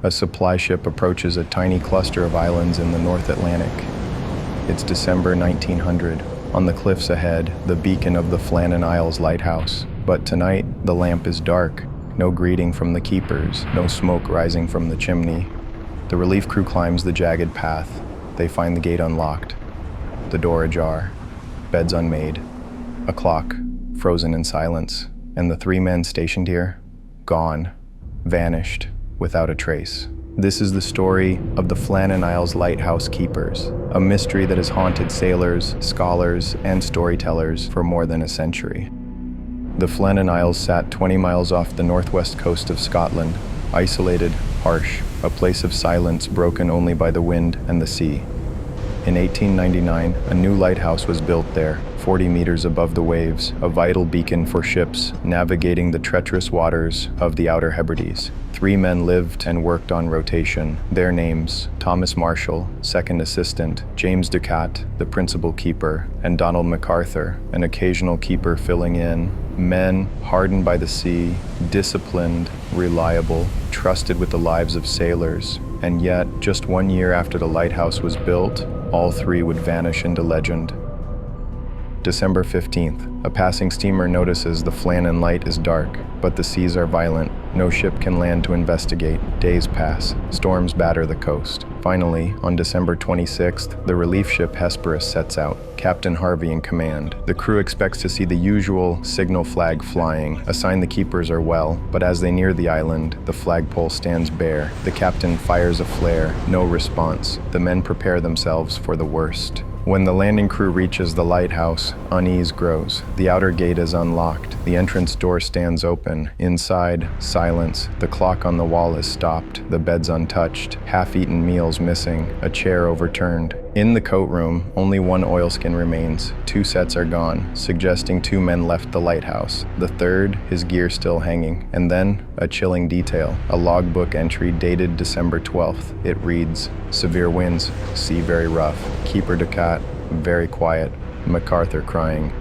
A supply ship approaches a tiny cluster of islands in the North Atlantic. It's December 1900. On the cliffs ahead, the beacon of the Flannan Isles Lighthouse. But tonight, the lamp is dark. No greeting from the keepers, no smoke rising from the chimney. The relief crew climbs the jagged path. They find the gate unlocked, the door ajar, beds unmade, a clock frozen in silence, and the 3 men stationed here, gone, vanished, without a trace. This is the story of the Flannan Isles Lighthouse keepers, a mystery that has haunted sailors, scholars, and storytellers for more than a century. The Flannan Isles sat 20 miles off the northwest coast of Scotland, isolated, harsh, a place of silence broken only by the wind and the sea. In 1899, a new lighthouse was built there, 40 meters above the waves, a vital beacon for ships navigating the treacherous waters of the Outer Hebrides. 3 men lived and worked on rotation. Their names: Thomas Marshall, second assistant, James Ducat, the principal keeper, and Donald MacArthur, an occasional keeper filling in. Men hardened by the sea, disciplined, reliable, trusted with the lives of sailors. And yet, just 1 year after the lighthouse was built, all 3 would vanish into legend. December 15th, a passing steamer notices the Flannan Light is dark, but the seas are violent. No ship can land to investigate. Days pass. Storms batter the coast. Finally, on December 26th, the relief ship Hesperus sets out, Captain Harvey in command. The crew expects to see the usual signal flag flying, a sign the keepers are well, but as they near the island, the flagpole stands bare. The captain fires a flare, no response. The men prepare themselves for the worst. When the landing crew reaches the lighthouse, unease grows. The outer gate is unlocked. The entrance door stands open. Inside, silence. The clock on the wall is stopped. The beds untouched. Half-eaten meals missing. A chair overturned. In the coat room, only 1 oilskin remains. 2 sets are gone, suggesting 2 men left the lighthouse. The third, his gear still hanging. And then, a chilling detail. A logbook entry dated December 12th. It reads, "Severe winds, sea very rough. Keeper Ducat, very quiet. MacArthur crying."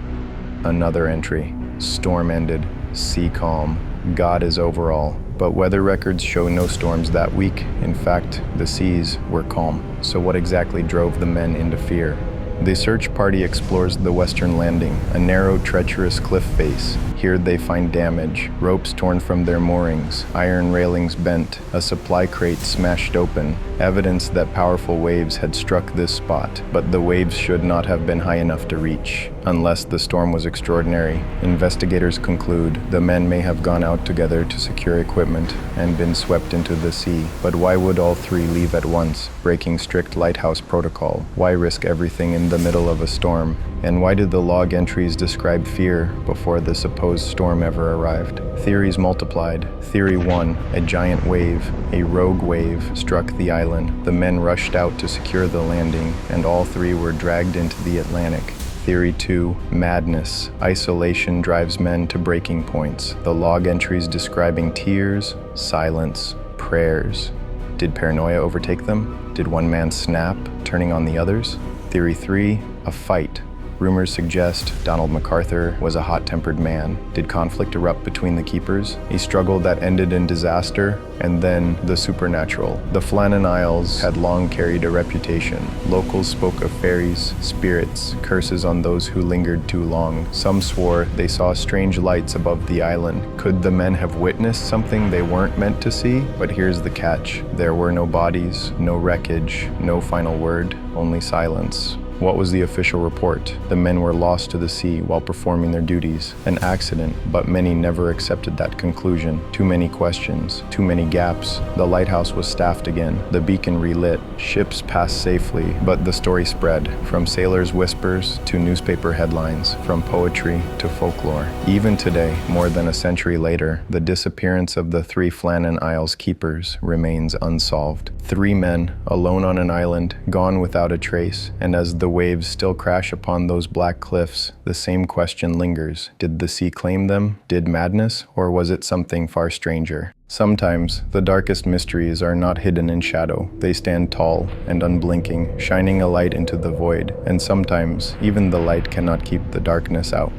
Another entry, "Storm ended, sea calm. God is over all." But weather records show no storms that week. In fact, the seas were calm. So what exactly drove the men into fear? The search party explores the western landing, a narrow, treacherous cliff face. Here they find damage, ropes torn from their moorings, iron railings bent, a supply crate smashed open, evidence that powerful waves had struck this spot. But the waves should not have been high enough to reach, unless the storm was extraordinary. Investigators conclude the men may have gone out together to secure equipment and been swept into the sea. But why would all 3 leave at once, breaking strict lighthouse protocol? Why risk everything in the middle of a storm? And why did the log entries describe fear before the supposed storm ever arrived? Theories multiplied. Theory 1, a giant wave, a rogue wave, struck the island. The men rushed out to secure the landing, and all 3 were dragged into the Atlantic. Theory 2, madness. Isolation drives men to breaking points. The log entries describing tears, silence, prayers. Did paranoia overtake them? Did one man snap, turning on the others? Theory 3, a fight. Rumors suggest Donald MacArthur was a hot-tempered man. Did conflict erupt between the keepers? A struggle that ended in disaster? And then the supernatural. The Flannan Isles had long carried a reputation. Locals spoke of fairies, spirits, curses on those who lingered too long. Some swore they saw strange lights above the island. Could the men have witnessed something they weren't meant to see? But here's the catch. There were no bodies, no wreckage, no final word, only silence. What was the official report? The men were lost to the sea while performing their duties. An accident, but many never accepted that conclusion. Too many questions, too many gaps. The lighthouse was staffed again, the beacon relit, ships passed safely, but the story spread, from sailors' whispers to newspaper headlines, from poetry to folklore. Even today, more than a century later, the disappearance of the 3 Flannan Isles keepers remains unsolved. 3 men, alone on an island, gone without a trace, and as the waves still crash upon those black cliffs, the same question lingers. Did the sea claim them? Did madness? Or was it something far stranger? Sometimes, the darkest mysteries are not hidden in shadow. They stand tall and unblinking, shining a light into the void. And sometimes, even the light cannot keep the darkness out.